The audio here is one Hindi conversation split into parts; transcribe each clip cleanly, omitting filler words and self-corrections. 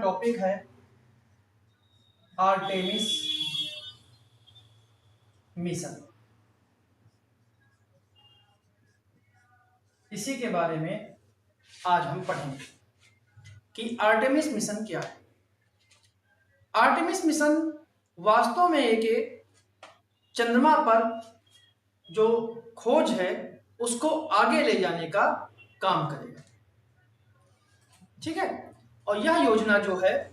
टॉपिक है आर्टेमिस मिशन। इसी के बारे में आज हम पढ़ेंगे कि आर्टेमिस मिशन क्या है। आर्टेमिस मिशन वास्तव में एक चंद्रमा पर जो खोज है उसको आगे ले जाने का काम करेगा। ठीक है, और यह योजना जो है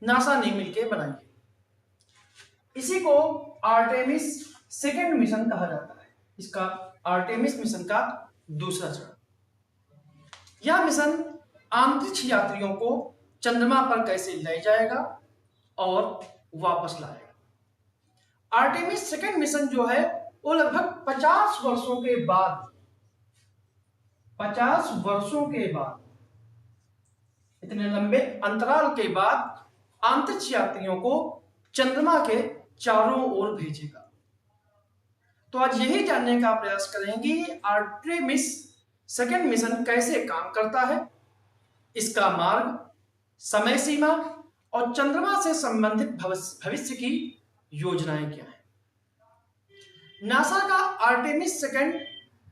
नासा ने मिलकर बनाई है। इसी को आर्टेमिस सेकेंड मिशन कहा जाता है। इसका आर्टेमिस मिशन का दूसरा चरण। यह मिशन अंतरिक्ष यात्रियों को चंद्रमा पर कैसे ले जाएगा और वापस लाएगा। आर्टेमिस सेकेंड मिशन जो है वो लगभग 50 वर्षों के बाद 50 वर्षों के बाद इतने लंबे अंतराल के बाद अंतरिक्ष यात्रियों को चंद्रमा के चारों ओर भेजेगा। तो आज यही जानने का प्रयास करेंगे कि आर्टेमिस सेकेंड मिशन कैसे काम करता है, इसका मार्ग, समय सीमा और चंद्रमा से संबंधित भविष्य की योजनाएं क्या है। नासा का आर्टेमिस सेकेंड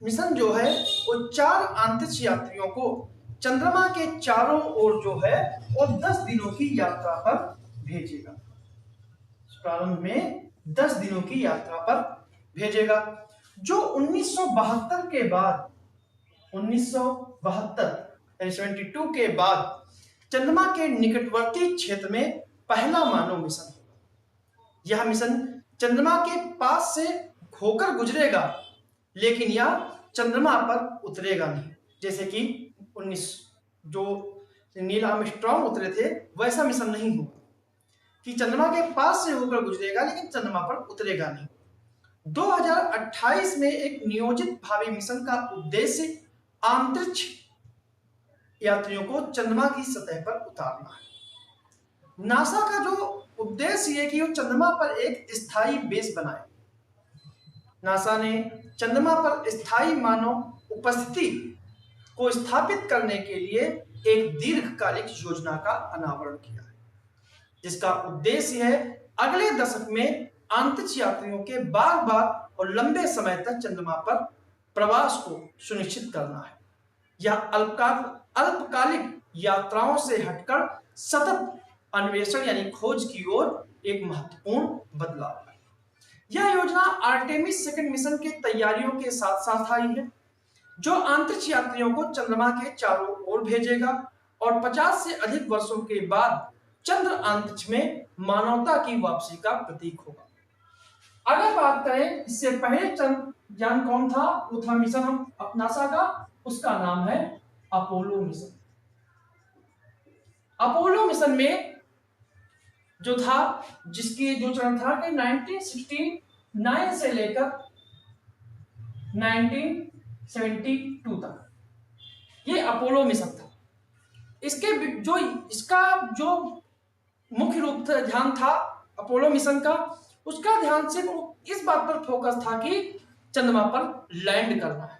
मिशन जो है वो 4 अंतरिक्ष यात्रियों को चंद्रमा के चारों ओर जो है वो 10 दिनों की यात्रा पर भेजेगा। प्रारंभ में 10 दिनों की यात्रा पर भेजेगा, जो 1972 के बाद 1972 के बाद चंद्रमा के निकटवर्ती क्षेत्र में पहला मानव मिशन होगा। यह मिशन चंद्रमा के पास से होकर गुजरेगा, लेकिन यह चंद्रमा पर उतरेगा नहीं। जैसे कि 19 जो नील आर्मस्ट्रांग उतरे थे वैसा मिशन नहीं होगा कि चंद्रमा के पास से होकर गुजरेगा लेकिन चंद्रमा पर उतरेगा नहीं। 2028 में एक नियोजित भावी मिशन का उद्देश्य अंतरिक्ष यात्रियों को चंद्रमा की सतह पर उतारना है। नासा का जो उद्देश्य है कि वो चंद्रमा पर एक स्थायी बेस बनाए। नासा ने चंद्रमा पर स्थायी मानव उपस्थिति को स्थापित करने के लिए एक दीर्घकालिक योजना का अनावरण किया है, जिसका उद्देश्य है अगले दशक में अंतरिक्ष यात्रियों के बार बार और लंबे समय तक चंद्रमा पर प्रवास को सुनिश्चित करना है। यह अल्पकालिक यात्राओं से हटकर सतत अन्वेषण यानी खोज की ओर एक महत्वपूर्ण बदलाव है। यह योजना आर्टेमिस सेकेंड मिशन की तैयारियों के साथ साथ आई है, जो अंतरिक्ष यात्रियों को चंद्रमा के चारों ओर भेजेगा और 50 से अधिक वर्षों के बाद चंद्र अंतरिक्ष में मानवता की वापसी का प्रतीक होगा। अगर बात करें इससे पहले चंद्रयान कौन था, वो था मिशन नासा का, उसका नाम है अपोलो मिशन। अपोलो मिशन में जो था, जिसकी जो चरण था कि 1969 से लेकर 1972 तक ये अपोलो मिशन था। इसका जो मुख्य रूप से ध्यान था अपोलो मिशन का, उसका ध्यान सिर्फ इस बात पर फोकस था कि चंद्रमा पर लैंड करना है।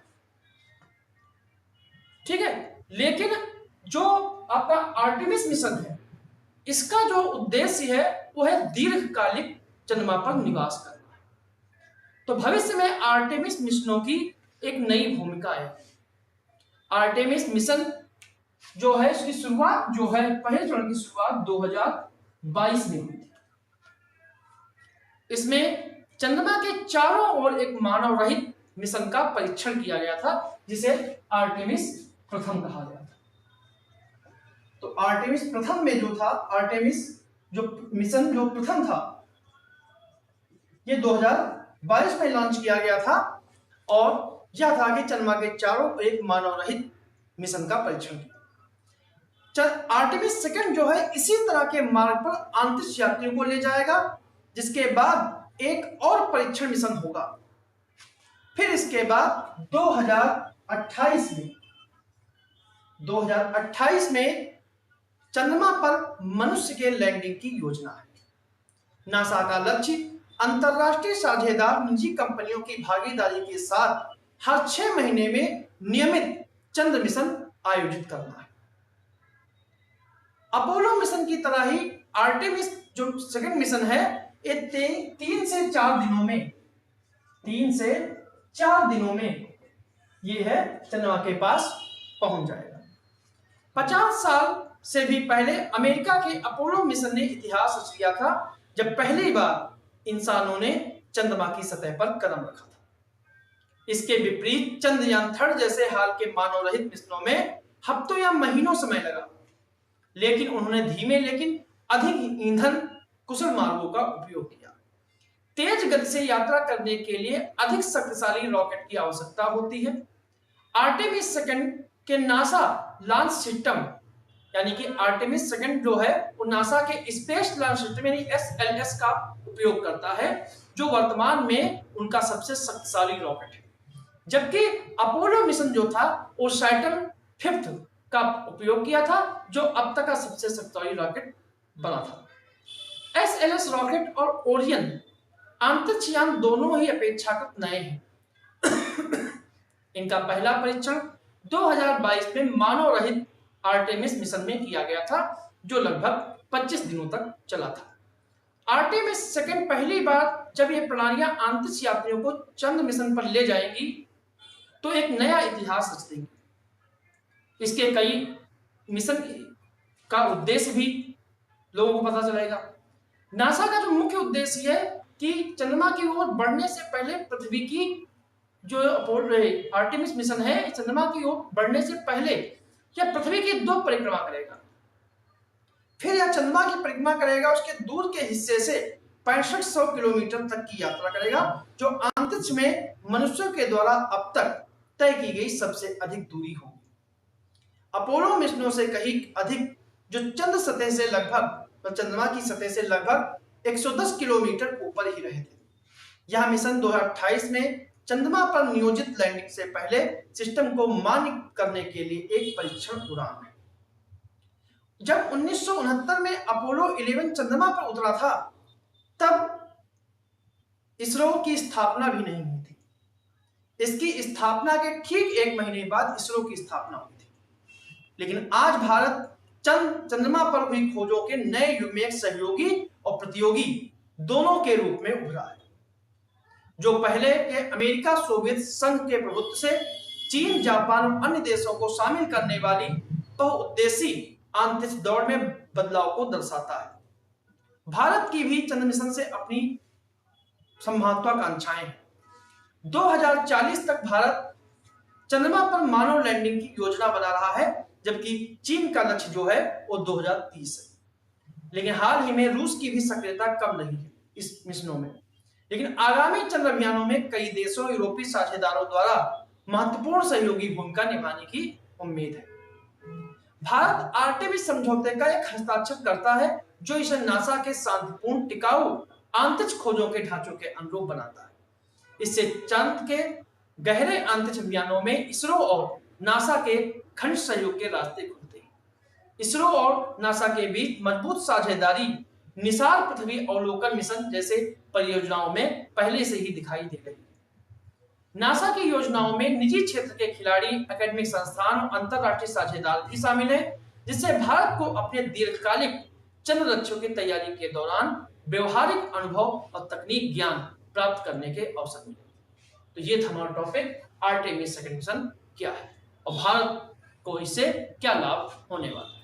ठीक है, लेकिन जो आपका आर्टेमिस मिशन है, इसका जो उद्देश्य है वो है दीर्घकालिक चंद्रमा पर निवास करना है। तो भविष्य में आर्टेमिस मिशनों की एक नई भूमिका है। आर्टेमिस मिशन जो है इसकी शुरुआत जो है पहले चरण की शुरुआत 2022 में हुई थी। इसमें चंद्रमा के चारों ओर एक मानव रहित मिशन का परीक्षण किया गया था, जिसे आर्टेमिस प्रथम कहा गया था। तो आर्टेमिस प्रथम में जो था, आर्टेमिस जो मिशन जो प्रथम था, ये 2022 में लॉन्च किया गया था और यह था कि चंद्रमा के चारों ओर एक मानव रहित मिशन का परीक्षण किया। आर्टेमिस सेकेंड जो है इसी तरह के मार्ग पर अंतरिक्ष यात्रियों को ले जाएगा, जिसके बाद एक और परीक्षण मिशन होगा। फिर इसके बाद 2028 में चंद्रमा पर मनुष्य के लैंडिंग की योजना है। नासा का लक्ष्य अंतरराष्ट्रीय साझेदार निजी कंपनियों की भागीदारी के साथ हर 6 महीने में नियमित चंद्र मिशन आयोजित करना है। अपोलो मिशन की तरह ही आर्टेमिस जो सेकंड मिशन है, ये 3 से 4 दिनों में ये है चंद्रमा के पास पहुंच जाएगा। 50 साल से भी पहले अमेरिका के अपोलो मिशन ने इतिहास रच लिया था, जब पहली बार इंसानों ने चंद्रमा की सतह पर कदम रखा था। इसके विपरीत चंद्रयान थर्ड जैसे हाल के मानव रहित मिशनों में हफ्तों या महीनों समय लगा, लेकिन उन्होंने धीमे लेकिन अधिक ईंधन कुशल मार्गों का उपयोग किया। तेज गति से यात्रा करने के लिए अधिक शक्तिशाली रॉकेट की आवश्यकता होती है। आर्टेमिस सेकंड के नासा लॉन्च सिस्टम यानी कि आर्टेमिस सेकंड जो है वो नासा के स्पेस लॉन्च सिस्टम यानी SLS का उपयोग करता है, जो वर्तमान में उनका सबसे शक्तिशाली रॉकेट है। जबकि अपोलो मिशन जो था वो सैटर्न फिफ्थ का उपयोग किया था, जो अब तक का सबसे शक्तिशाली रॉकेट बना था। SLS रॉकेट और ओरियन अंतरिक्ष यान दोनों ही अपेक्षाकृत नए हैं। इनका पहला परीक्षण 2022 में मानव रहित आर्टेमिस मिशन में किया गया था, जो लगभग 25 दिनों तक चला था। आर्टेमिस सेकंड पहली बार जब ये प्रणालियां अंतरिक्ष यात्रियों को चंद्र मिशन पर ले जाएंगी तो एक नया इतिहास रच देंगी। इसके कई मिशन का उद्देश्य भी लोगों को पता चलेगा। नासा का जो मुख्य उद्देश्य है कि चंद्रमा की ओर बढ़ने से पहले पृथ्वी की जो आर्टेमिस मिशन है, चंद्रमा की ओर बढ़ने से पहले यह पृथ्वी की 2 परिक्रमा करेगा। फिर यह चंद्रमा की परिक्रमा करेगा, उसके दूर के हिस्से से 6500 किलोमीटर तक की यात्रा करेगा, जो अंतरिक्ष में मनुष्यों के द्वारा अब तक तय की गई सबसे अधिक दूरी होगी। अपोलो मिशनों से कहीं अधिक जो चंद्रमा की सतह से लगभग 110 किलोमीटर ऊपर ही रहे थे। यह मिशन 2028 में चंद्रमा पर नियोजित लैंडिंग से पहले सिस्टम को मान्य करने के लिए एक परीक्षण उड़ान है। जब 1969 में अपोलो 11 चंद्रमा पर उतरा था, तब इसरो की स्थापना भी नहीं हुई थी। इसकी स्थापना के ठीक 1 महीने बाद इसरो की स्थापना हुई थी। लेकिन आज भारत चंद्रमा पर हुई खोजों के नए युग में एक सहयोगी और प्रतियोगी दोनों के रूप में उभरा है। जो पहले के अमेरिका सोवियत संघ के प्रभुत्व से चीन, जापान और अन्य देशों को शामिल करने वाली बहुउद्देशीय अंतरिक्ष दौड़ में बदलाव को दर्शाता है। भारत की भी चंद्र मिशन से अपनी महत्वाकांक्षाएं हैं। 2040 तक भारत चंद्रमा पर मानव लैंडिंग की योजना बना रहा है, जबकि चीन का लक्ष्य जो है वो 2030 है। लेकिन हाल ही में रूस की भी सक्रियता कम रही है इस मिशनों में। लेकिन आगामी चंद्र अभियानों में कई देशों यूरोपीय साझेदारों द्वारा महत्वपूर्ण सहयोगी भूमिका निभाने की उम्मीद है। भारत आर्टेमिस समझौते का एक हस्ताक्षर करता है, जो इसे नासा के शांतिपूर्ण टिकाऊ अंतरिक्ष खोजों के ढांचों के अनुरूप बनाता है। इससे चंद्र के गहरे अंतरिक्ष अभियानों में इसरो और नासा के खनिज सहयोग के रास्ते खुलते हैं। इसरो और नासा के बीच मजबूत साझेदारी निसार पृथ्वी अवलोकन मिशन जैसे परियोजनाओं में पहले से ही दिखाई दे रही है। नासा की योजनाओं में निजी क्षेत्र के खिलाड़ी, एकेडमिक संस्थान और अंतरराष्ट्रीय साझेदार भी शामिल हैं, जिससे भारत को अपने दीर्घकालिक चंद्र लक्ष्यों की तैयारी के दौरान व्यवहारिक अनुभव और तकनीक ज्ञान प्राप्त करने के अवसर मिले। तो ये था हमारा टॉपिक, आर्टेमिस सेकंड मिशन क्या है और भारत को इससे क्या लाभ होने वाला है।